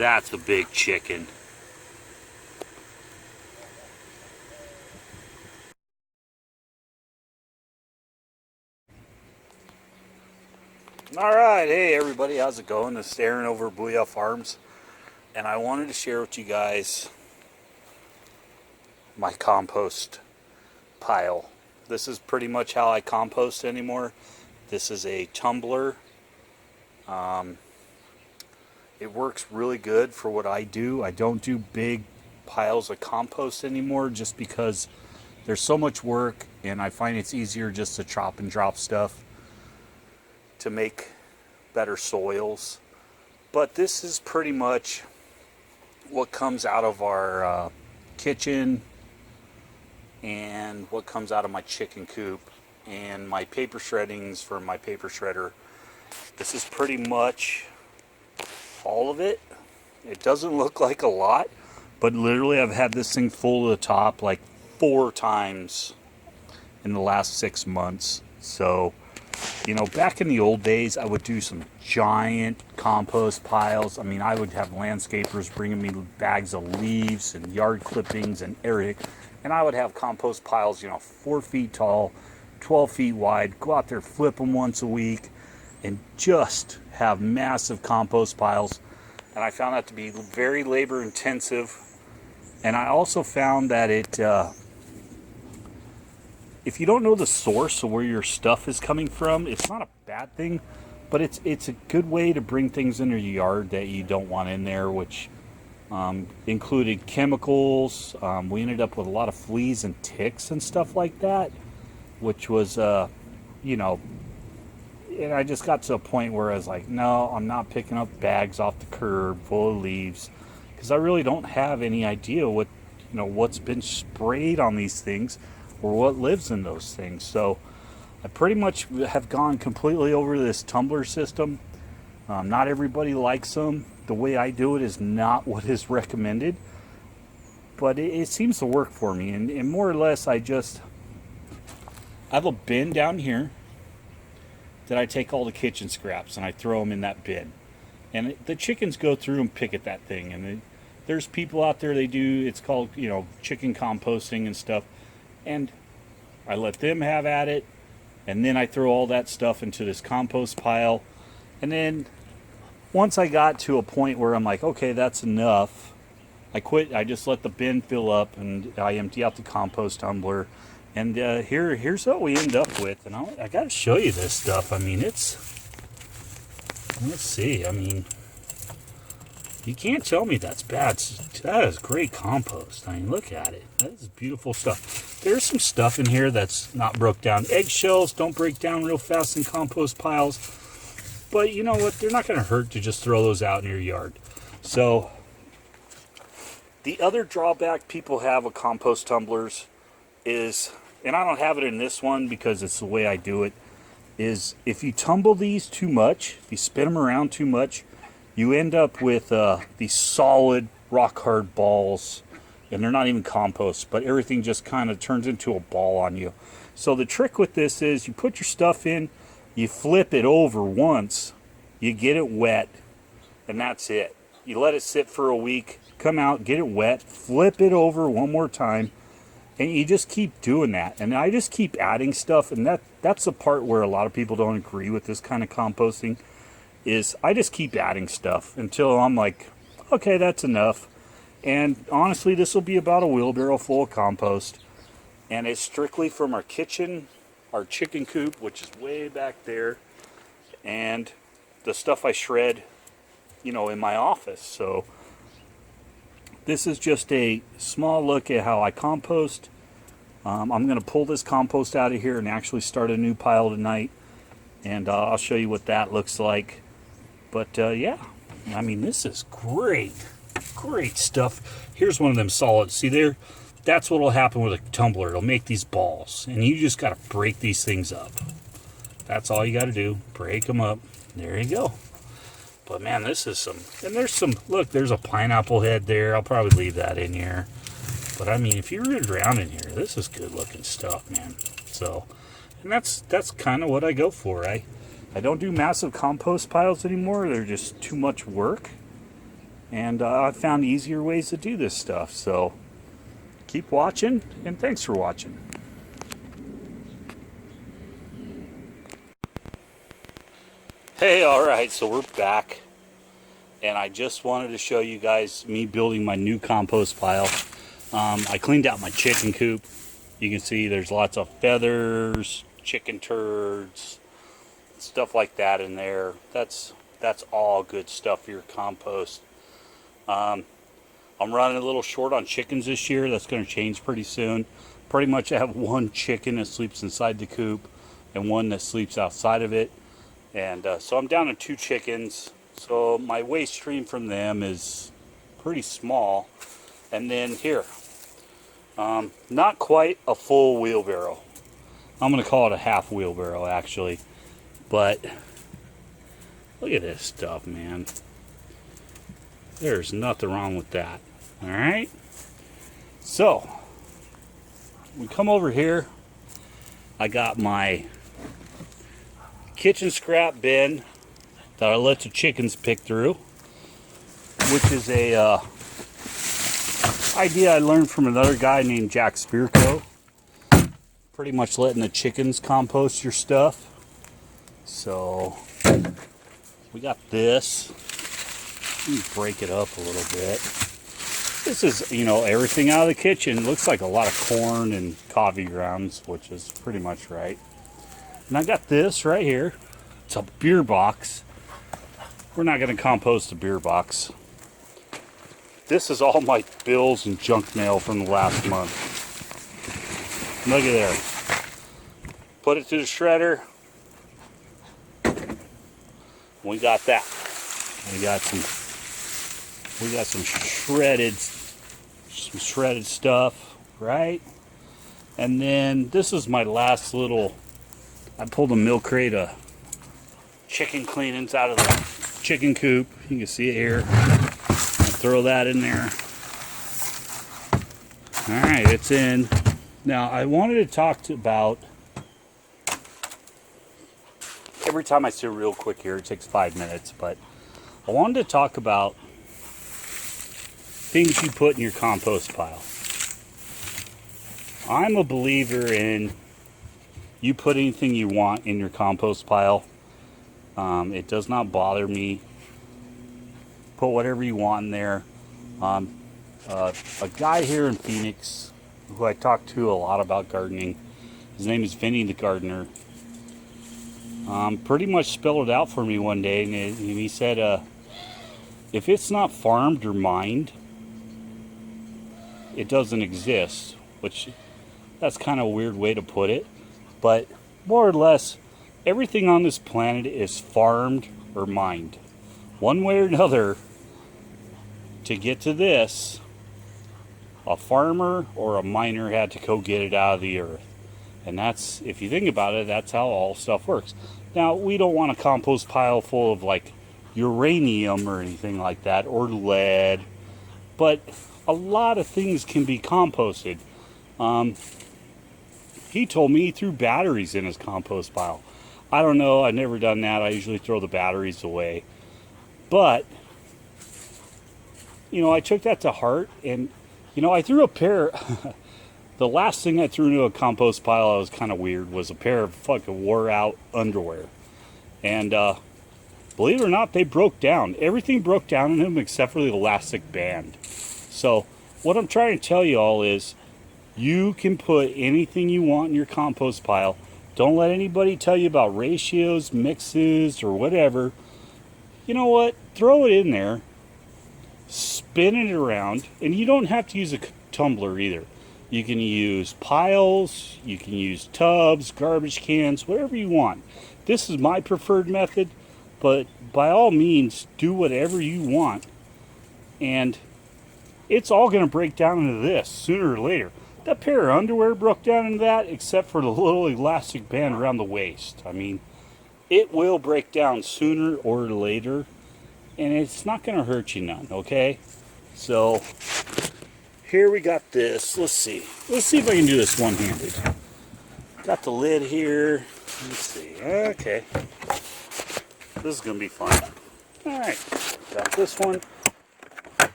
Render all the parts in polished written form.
That's a big chicken. Alright, hey everybody, how's it going? This is Aaron over at Booyah Farms, and I wanted to share with you guys my compost pile. This is pretty much how I compost anymore. This is a tumbler. It works really good for what I do. I don't do big piles of compost anymore just because there's so much work, and I find it's easier just to chop and drop stuff to make better soils. But this is pretty much what comes out of our kitchen and what comes out of my chicken coop and my paper shreddings from my paper shredder. This is pretty much all of it. It doesn't look like a lot, but literally I've had this thing full to the top like 4 times in the last 6 months. So, you know, back in the old days, I would do some giant compost piles. I mean, I would have landscapers bringing me bags of leaves and yard clippings and everything. And I would have compost piles, you know, 4 feet tall, 12 feet wide, go out there, flip them once a week, and just have massive compost piles. And I found that to be very labor intensive. And I also found that if you don't know the source of where your stuff is coming from, it's not a bad thing, but it's a good way to bring things into your yard that you don't want in there, which included chemicals. We ended up with a lot of fleas and ticks and stuff like that, which was, you know, and I just got to a point where I was like, no, I'm not picking up bags off the curb full of leaves, because I really don't have any idea what, you know, what's been sprayed on these things or what lives in those things. So I pretty much have gone completely over this tumbler system. Not everybody likes them. The way I do it is not what is recommended, but it seems to work for me. And more or less, I have a bin down here that I take all the kitchen scraps and I throw them in that bin. And the chickens go through and pick at that thing. And there's people out there, they do, it's called, you know, chicken composting and stuff. And I let them have at it. And then I throw all that stuff into this compost pile. And then once I got to a point where I'm like, okay, that's enough, I quit. I just let the bin fill up and I empty out the compost tumbler. And here's what we end up with. And I got to show you this stuff. I mean, let's see. I mean, you can't tell me that's bad. That is great compost. I mean, look at it. That is beautiful stuff. There's some stuff in here that's not broke down. Eggshells don't break down real fast in compost piles. But you know what? They're not going to hurt to just throw those out in your yard. So, the other drawback people have with compost tumblers is, and I don't have it in this one because it's the way I do it, is if you tumble these too much, if you spin them around too much, you end up with these solid rock hard balls, and they're not even compost, but everything just kind of turns into a ball on you. So the trick with this is you put your stuff in, you flip it over once, you get it wet, and that's it. You let it sit for a week, come out, get it wet, flip it over one more time, and you just keep doing that. And I just keep adding stuff, and that's the part where a lot of people don't agree with this kind of composting, is I just keep adding stuff until I'm like, okay, that's enough. And honestly, this will be about a wheelbarrow full of compost. And it's strictly from our kitchen, our chicken coop, which is way back there, and the stuff I shred, you know, in my office. So this is just a small look at how I compost. I'm going to pull this compost out of here and actually start a new pile tonight. And I'll show you what that looks like. But yeah, I mean, this is great. Great stuff. Here's one of them solids. See there? That's what will happen with a tumbler. It'll make these balls. And you just got to break these things up. That's all you got to do. Break them up. There you go. But man, this is some, and there's some, look, there's a pineapple head there. I'll probably leave that in here. But I mean, if you root around in here, this is good looking stuff, man. So, and that's kind of what I go for. I don't do massive compost piles anymore. They're just too much work. And I found easier ways to do this stuff. So keep watching, and thanks for watching. Hey, alright, so we're back. And I just wanted to show you guys me building my new compost pile. I cleaned out my chicken coop. You can see there's lots of feathers, chicken turds, stuff like that in there. That's all good stuff for your compost. I'm running a little short on chickens this year. That's going to change pretty soon. Pretty much I have one chicken that sleeps inside the coop and one that sleeps outside of it. And so I'm down to 2 chickens. So my waste stream from them is pretty small. And then here, not quite a full wheelbarrow. I'm going to call it a half wheelbarrow actually. But look at this stuff, man. There's nothing wrong with that. Alright? So, we come over here. I got my kitchen scrap bin that I let the chickens pick through, which is a idea I learned from another guy named Jack Spirko. Pretty much letting the chickens compost your stuff. So we got this. Let me break it up a little bit. This is, you know, everything out of the kitchen. Looks like a lot of corn and coffee grounds, which is pretty much right. And I got this right here. It's a beer box. We're not going to compost the beer box. This is all my bills and junk mail from the last month. Look at there. Put it to the shredder. We got that. We got some shredded stuff, right? And then this is my last little. I pulled a milk crate of chicken cleanings out of the chicken coop. You can see it here. I'll throw that in there. All right, it's in. Now I wanted to talk about. Every time I say real quick here, it takes 5 minutes, but I wanted to talk about things you put in your compost pile. I'm a believer in you put anything you want in your compost pile. It does not bother me. Put whatever you want in there. A guy here in Phoenix who I talk to a lot about gardening, his name is Vinny the Gardener. Pretty much spelled it out for me one day, and he said, if it's not farmed or mined, it doesn't exist, which that's kind of a weird way to put it, but more or less, everything on this planet is farmed or mined. One way or another, to get to this, a farmer or a miner had to go get it out of the earth. And that's, if you think about it, that's how all stuff works. Now, we don't want a compost pile full of like uranium or anything like that, or lead, but a lot of things can be composted. He told me he threw batteries in his compost pile. I don't know, I've never done that. I usually throw the batteries away. But, you know, I took that to heart, and, you know, I threw a pair. The last thing I threw into a compost pile that was kind of weird was a pair of fucking wore out underwear. And believe it or not, they broke down. Everything broke down in them except for the elastic band. So what I'm trying to tell you all is you can put anything you want in your compost pile. Don't let anybody tell you about ratios, mixes, or whatever. You know what? Throw it in there. Spin it around. And you don't have to use a tumbler either. You can use piles, you can use tubs, garbage cans, whatever you want. This is my preferred method, but by all means, do whatever you want. And it's all going to break down into this sooner or later. That pair of underwear broke down into that, except for the little elastic band around the waist. I mean, it will break down sooner or later, and it's not going to hurt you none, okay? So here we got this. Let's see if I can do this one-handed. Got the lid here. Let's see. Okay. This is going to be fun. Alright. Got this one.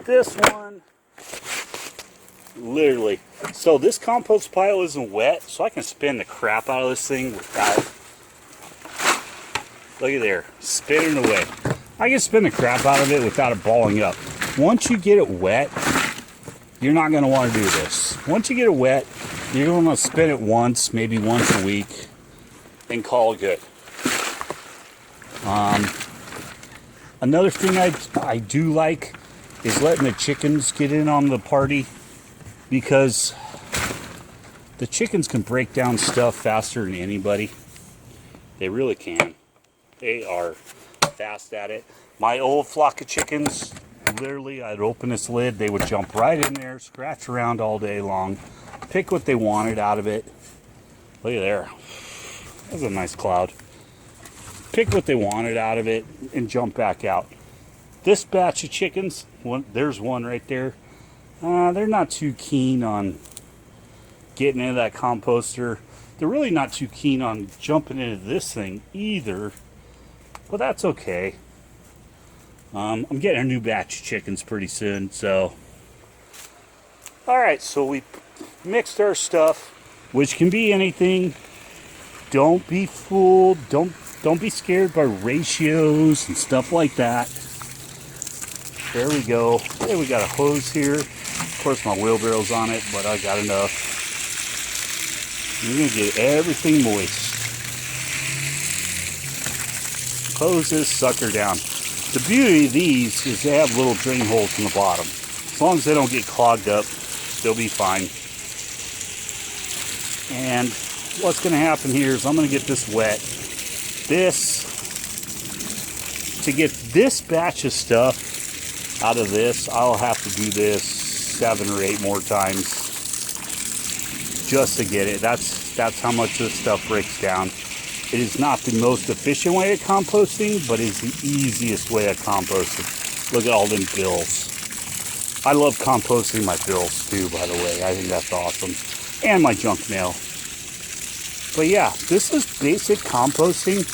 This one, literally. So this compost pile isn't wet, so I can spin the crap out of this thing without, look at there, spinning away. I can spin the crap out of it without it balling up. Once you get it wet, you're not going to want to do this. Once you get it wet, you're going to spin it once, maybe once a week, and call it good. Another thing I do like is letting the chickens get in on the party, because the chickens can break down stuff faster than anybody. They really can. They are fast at it. My old flock of chickens, literally, I'd open this lid, they would jump right in there, scratch around all day long, pick what they wanted out of it. Look at there. That's a nice cloud. Pick what they wanted out of it and jump back out. This batch of chickens, there's one right there. They're not too keen on getting into that composter. They're really not too keen on jumping into this thing either. But that's okay. I'm getting a new batch of chickens pretty soon, so. Alright, so we mixed our stuff, which can be anything. Don't be fooled. Don't be scared by ratios and stuff like that. There we go. Okay, we got a hose here. Of course, my wheelbarrow's on it, but I got enough. You're going to get everything moist. Hose this sucker down. The beauty of these is they have little drain holes in the bottom. As long as they don't get clogged up, they'll be fine. And what's going to happen here is I'm going to get this wet. To get this batch of stuff out of this, I'll have to do this 7 or 8 more times just to get it. That's how much this stuff breaks down. It is not the most efficient way of composting, but it's the easiest way of composting. Look at all them bills. I love composting my bills too, by the way. I think that's awesome. And my junk mail. But yeah, this is basic composting.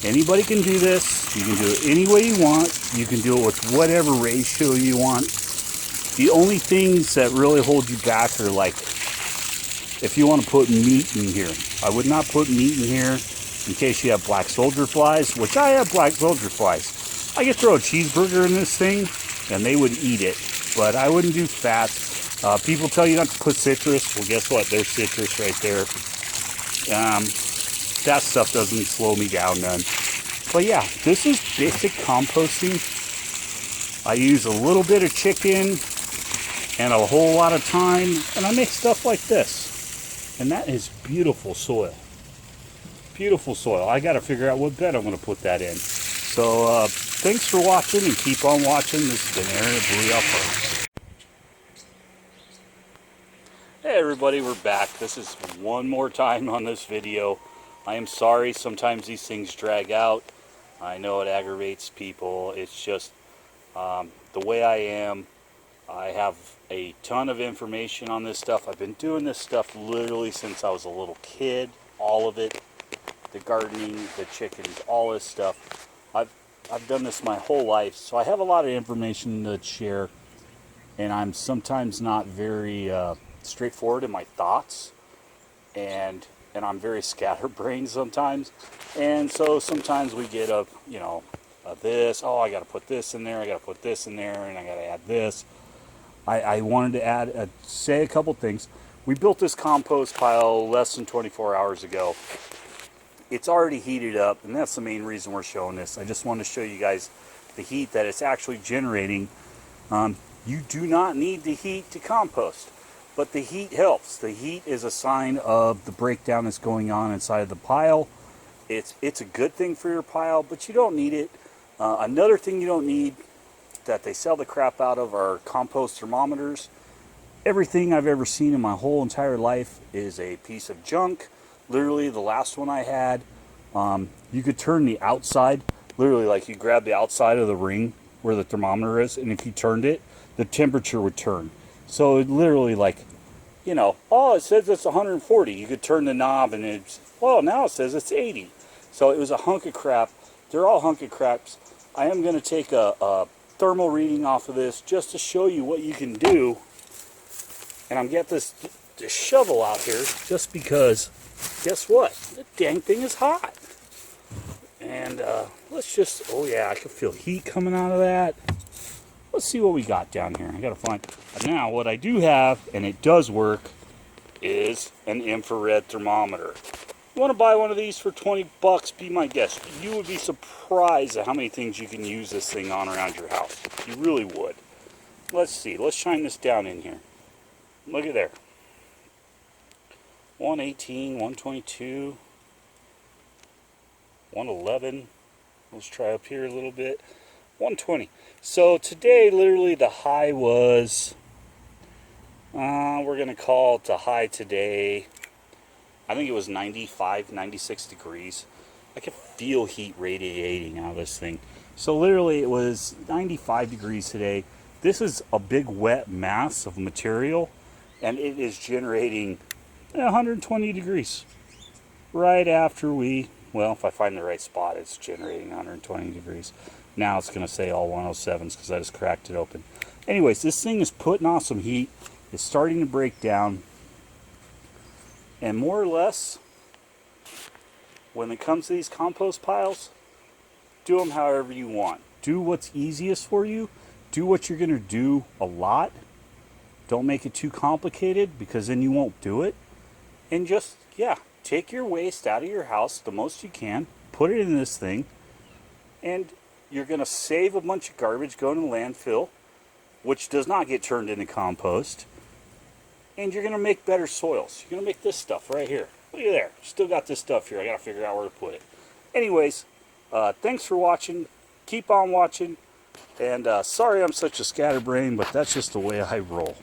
Anybody can do this. You can do it any way you want. You can do it with whatever ratio you want. The only things that really hold you back are like, if you want to put meat in here. I would not put meat in here in case you have black soldier flies, which I have black soldier flies. I could throw a cheeseburger in this thing and they would eat it, but I wouldn't do fats. People tell you not to put citrus. Well, guess what? There's citrus right there. That stuff doesn't slow me down none. But yeah, this is basic composting. I use a little bit of chicken and a whole lot of thyme, and I make stuff like this. And that is beautiful soil. Beautiful soil. I got to figure out what bed I'm going to put that in. So thanks for watching, and keep on watching. This has been Aaron at Blue Owl Park. Hey everybody, we're back. This is one more time on this video. I am sorry, sometimes these things drag out. I know it aggravates people. It's just the way I am. I have a ton of information on this stuff. I've been doing this stuff literally since I was a little kid. All of it. The gardening, the chickens, all this stuff. I've done this my whole life, so I have a lot of information to share. And I'm sometimes not very straightforward in my thoughts. And I'm very scatterbrained sometimes. And so sometimes we get this. Oh, I got to put this in there. I got to put this in there. And I got to add this. I wanted to say a couple things. We built this compost pile less than 24 hours ago. It's already heated up, and that's the main reason we're showing this. I just wanted to show you guys the heat that it's actually generating. You do not need the heat to compost, but the heat helps. The heat is a sign of the breakdown that's going on inside of the pile. It's a good thing for your pile, but you don't need it. Another thing you don't need that they sell the crap out of are compost thermometers. Everything I've ever seen in my whole entire life is a piece of junk. Literally, the last one I had, you could turn the outside, literally like you grab the outside of the ring where the thermometer is, and if you turned it, the temperature would turn. So it literally like, oh, it says it's 140. You could turn the knob and it's, well, now it says it's 80. So it was a hunk of crap. They're all hunk of craps. I am going to take a thermal reading off of this just to show you what you can do. And I'm getting this shovel out here just because, guess what? The dang thing is hot. And let's just, oh yeah, I can feel heat coming out of that. Let's see what we got down here. I gotta find, now what I do have, and it does work, is an infrared thermometer. You want to buy one of these for 20 bucks, be my guest. You would be surprised at how many things you can use this thing on around your house. You really would. Let's see, let's shine this down in here. Look at there. 118, 122, 111. Let's try up here a little bit. 120. So today, literally the high was, we're going to call it the high today. I think it was 95, 96 degrees. I could feel heat radiating out of this thing. So literally it was 95 degrees today. This is a big wet mass of material, and it is generating 120 degrees. Right after we, well, if I find the right spot, it's generating 120 degrees. Now it's going to say all 107s because I just cracked it open. Anyways, this thing is putting off some heat. It's starting to break down. And more or less, when it comes to these compost piles, do them however you want. Do what's easiest for you. Do what you're going to do a lot. Don't make it too complicated because then you won't do it. And just, yeah, take your waste out of your house the most you can. Put it in this thing. And you're going to save a bunch of garbage going to the landfill, which does not get turned into compost. And you're going to make better soils. You're going to make this stuff right here. Look at there. Still got this stuff here. I got to figure out where to put it. Anyways, thanks for watching. Keep on watching. And sorry I'm such a scatterbrain, but that's just the way I roll.